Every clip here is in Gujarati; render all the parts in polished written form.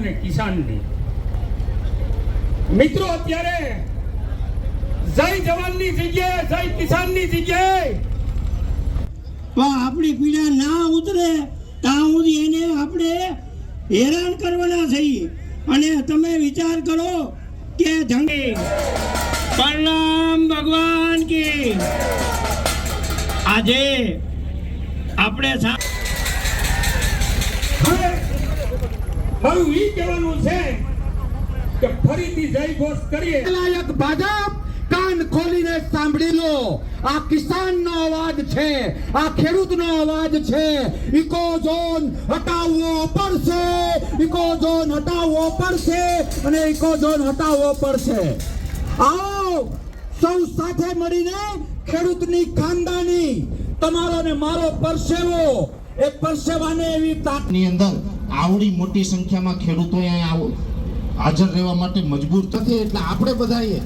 અને કિસાનની। મિત્રો અત્યારે જય જવાનની જગ્યાએ જય કિસાનની જગ્યાએ આપણી પીડા ના ઉતરે ત્યાં સુધી એને આપણે હેરાન કરવાના છીએ। અને તમે વિચાર કરો કે પ્રણામ ભગવાન કી આજે આપણે મારું ઈ કહેવાનું છે કે ફરીથી જય ઘોષ કરીએ। લાયક ભાજપ કાન ખોલીને સાંભળી લો, આ કિસાનનો અવાજ છે, આ ખેડૂતનો અવાજ છે। ઇકોઝોન હટાવવો પડશે, ઇકોઝોન હટાવવો પડશે અને ઇકોઝોન હટાવવો પડશે। આવો સૌ સાથે મળીને ખેડૂતની ખાનદાની તમારો ને મારો પરસેવો એક પરસેવાને એવી તાકની અંદર આવડી મોટી સંખ્યામાં ખેડૂતો અહીંયા હાજર રહેવા માટે મજબૂર થશે। એટલે આપણે બધાએ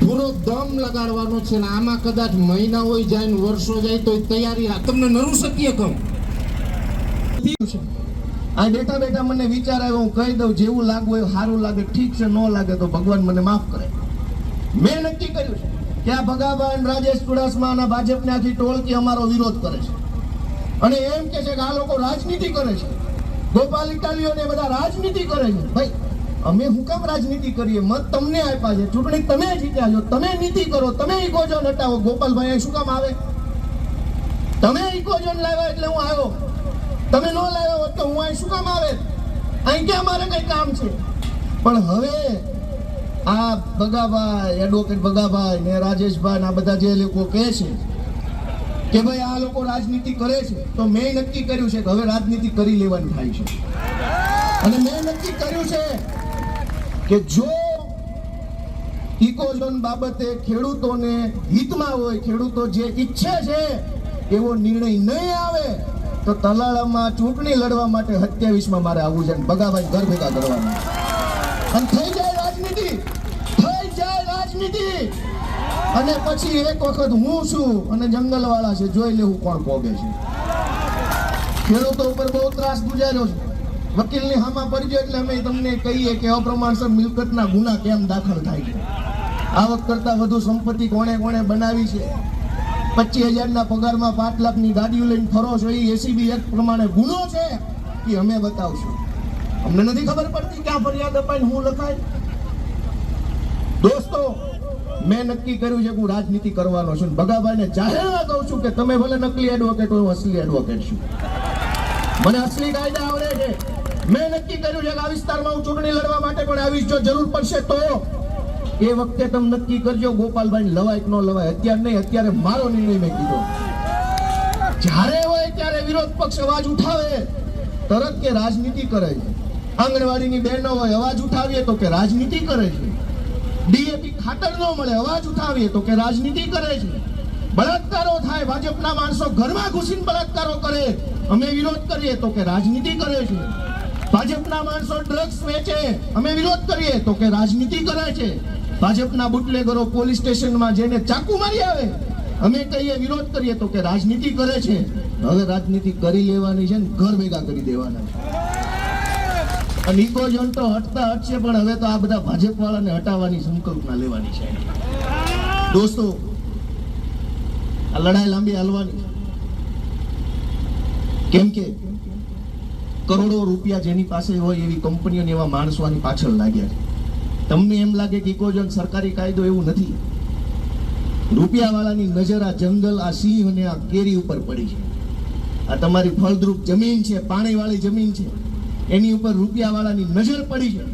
પૂરો દમ લગાડવાનો છે ને આમાં કદાચ મહિના હોય જાય ને વર્ષો જાય તો તૈયારી તમને નરું શકીએ કમ આ બેઠા બેઠા મને વિચાર આવ્યો, હું કહી દઉં જેવું લાગવું એવું સારું લાગે ઠીક છે, ન લાગે તો ભગવાન મને માફ કરે। મેં નક્કી કર્યું છે કે આ ભગાભાઈ રાજેશ ચુડાસમા અને ભાજપની આખી ટોળકી અમારો વિરોધ કરે છે અને એમ કે છે કે આ લોકો રાજનીતિ કરે છે, ગોપાલ ઇટાલીઓ ને બધા રાજનીતિ કરે છે। ભાઈ અમે હું કામ રાજનીતિ કરીએ? મત તમને આપ્યા છે, ચૂંટણી તમે જીત્યા છો, તમે નીતિ કરો, તમે ઇકોઝોન હટાવો। ગોપાલભાઈ શું કામ આવે? તમે ઇકોઝોન લાવ્યા એટલે હું આવ્યો, તમે ન લાવ્યા હોત તો હું અહીં શું કામ આવે? અહીં કે અમારે કઈ કામ છે? પણ હવે આ ભગાભાઈ, એડવોકેટ ભગાભાઈ ને રાજેશભાઈ આ બધા જે લોકો કહે છે કે ભાઈ આ લોકો રાજનીતિ કરે છે, તો મેં નક્કી કર્યું છે કે હવે રાજનીતિ કરી લેવાની થાય છે। અને મેં નક્કી કર્યું છે કે જો ઇકોઝોન બાબતે ખેડૂતોને હિતમાં હોય, ખેડૂતો જે ઈચ્છે છે એવો નિર્ણય નહીં આવે તો તલાળામાં ચૂંટણી લડવા માટે 27માં મારે આવવું છે, ભગાભાઈ ઘર ભેગા કરવાના અને થઈ જાય રાજનીતિ, થઈ જાય રાજનીતિ। અને પછી એક વખત હું છું અને જંગલવાળા છે, જોઈ લેવું કોણ ભોગે છે। ખેડૂતો ઉપર બહુ ત્રાસ ગુજાર્યો છે, વકીલની હામાં પડી ગયો એટલે અમે તમને કહીએ કે અપ્રમાણસર મિલકતના ગુના કેમ દાખલ થાય છે, આવક કરતા વધુ સંપત્તિ કોણે કોણે બનાવી છે, 25,000ના પગારમાં 5 લાખની ગાડીઓ લઈને ફરો છો, એ એસીબી એક્ટ પ્રમાણે ગુનો છે કે અમે બતાવશું। અમને નથી ખબર પડતી ક્યાં ફરિયાદ અપાઈને હું લખાય। દોસ્તો મેં નક્કી કર્યું છે કે હું રાજનીતિ કરવાનો છું। ભગાભાઈને જાહેરમાં કહું છું કે તમે ભલે નકલી એડવોકેટ હોય, હું અસલી એડવોકેટ છું, મને અસલી કાયદા આવડે છે। મેં નક્કી કર્યું છે કે આ વિસ્તારમાં હું ચૂંટણી લડવા માટે પણ આવીશ, જો જરૂર પડશે તો એ વખતે તમે નક્કી કરજો ગોપાલભાઈ લવાય કે ન લવાય। અત્યારે નહીં, અત્યારે મારો નિર્ણય મેં કીધો, જ્યારે હોય ત્યારે વિરોધ પક્ષ અવાજ ઉઠાવે તરત કે રાજનીતિ કરે છે, આંગણવાડીની બહેનો હોય અવાજ ઉઠાવીએ તો કે રાજનીતિ કરે છે, ડીએપી ખાતર ન મળે અવાજ ઉઠાવીએ તો કે રાજનીતિ કરે છે, બળાત્કારો થાય ભાજપના માણસો ઘરમાં ઘૂસીને બળાત્કારો કરે અમે વિરોધ કરીએ તો કે રાજનીતિ કરે છે, ભાજપના માણસો ડ્રગ્સ વેચે અમે વિરોધ કરીએ તો કે રાજનીતિ કરે છે, ભાજપના બુટલેગરો પોલીસ સ્ટેશનમાં જેને ચાકુ મારી આવે અમે કહીએ વિરોધ કરીએ તો કે રાજનીતિ કરે છે। હવે રાજનીતિ કરી લેવાની છે ને ઘર ભેગા કરી દેવાના છે। અને ઇકોઝોન તો હટતા હટશે, પણ હવે તો આ બધા ભાજપ વાળાને હટાવવાની સંકલ્પના લેવાની છે। દોસ્તો આ લડાઈ લાંબી હાલવાની છે, કેમ કે કરોડો રૂપિયા જેની પાસે હોય એવી કંપનીઓ ને એવા માણસો આની પાછળ લાગ્યા છે। તમને એમ લાગે કે ઇકોઝોન સરકારી કાયદો, એવું નથી। રૂપિયાવાળાની નજર આ જંગલ, આ સિંહ અને આ કેરી ઉપર પડી છે। આ તમારી ફળદ્રુપ જમીન છે, પાણીવાળી જમીન છે, એની ઉપર રૂપિયાવાળાની નજર પડી છે।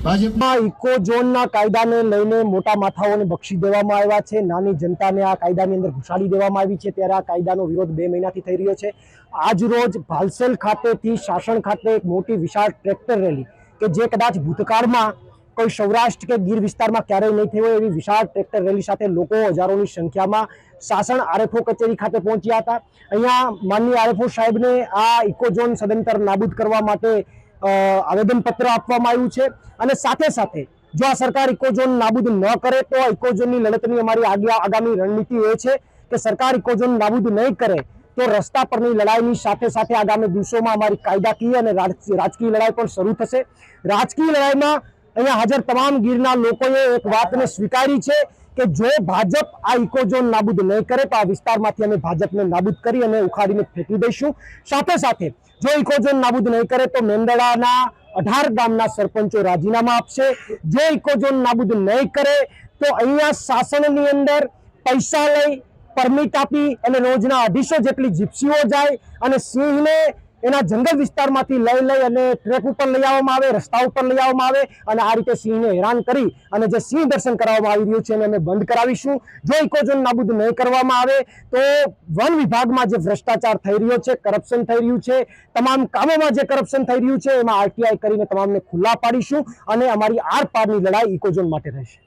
ભાજપમાં ઇકોઝોનના કાયદાને લઈને મોટા માથાઓને બક્ષી દેવામાં આવ્યા છે, નાની જનતાને આ કાયદાની અંદર ઘુસાડી દેવામાં આવી છે। ત્યારે આ કાયદાનો વિરોધ 2 મહિનાથી થઈ રહ્યો છે। આજ રોજ ભાલસેલ ખાતેથી શાસન ખાતે એક મોટી વિશાળ ટ્રેક્ટર રેલી કે જે કદાચ ભૂતકાળમાં કોઈ સૌરાષ્ટ્ર કે ગીર વિસ્તારમાં ક્યારેય નહીં થઈ હોય એવી વિશાળ ટ્રેક્ટર રેલી સાથે લોકો હજારોની સંખ્યામાં શાસન આરએફઓ કચેરી ખાતે પહોંચ્યા હતા। અહીંયા માનનીય આરએફઓ સાહેબને આ ઇકોઝોન સદંતર નાબૂદ કરવા માટે આવેદનપત્ર આપવામાં આવ્યું છે અને સાથે સાથે જો આ સરકાર ઇકોઝોન નાબૂદ ન કરે તો ઇકોઝોનની લડતની અમારી આગામી રણનીતિ એ છે કે સરકાર ઇકોઝોન નાબૂદ નહીં કરે તો રસ્તા પરની લડાઈની સાથે સાથે આગામી દિવસોમાં અમારી કાયદાકીય અને રાજકીય લડાઈ પણ શરૂ થશે. રાજકીય લડાઈમાં અહીંયા હાજર તમામ ગીરના લોકોએ એક વાતને સ્વીકારી છે કે જો ભાજપ આ ઇકોઝોન નાબૂદ નહીં કરે તો આ વિસ્તારમાંથી અમે ભાજપને નાબૂદ કરી અને ઉખાડીને ફેંકી દઈશું. સાથે સાથે જો ઇકોઝોન નાબૂદ નહીં કરે તો મેંદડાના 18 ગામના સરપંચો રાજીનામા આપશે. જો ઇકોઝોન નાબૂદ નહીં કરે તો અહીંયા શાસનની અંદર પૈસા લઈ પરમિટ આપી અને રોજના 250 જેટલી જીપ્સીઓ જાય અને સિંહને એના જંગલ વિસ્તારમાંથી લઈ અને ટ્રેક ઉપર લઈ આવવામાં આવે, રસ્તા ઉપર લઈ આવવામાં આવે અને આ રીતે સિંહને હેરાન કરી અને જે સિંહ દર્શન કરાવવામાં આવી રહ્યું છે એને અમે બંધ કરાવીશું. જો ઇકોઝોન નાબૂદ નહીં કરવામાં આવે તો વન વિભાગમાં જે ભ્રષ્ટાચાર થઈ રહ્યો છે, કરપ્શન થઈ રહ્યું છે, તમામ કામોમાં જે કરપ્શન થઈ રહ્યું છે એમાં આરટીઆઈ કરીને તમામને ખુલ્લા પાડીશું અને અમારી આર પારની લડાઈ ઇકોઝોન માટે રહેશે.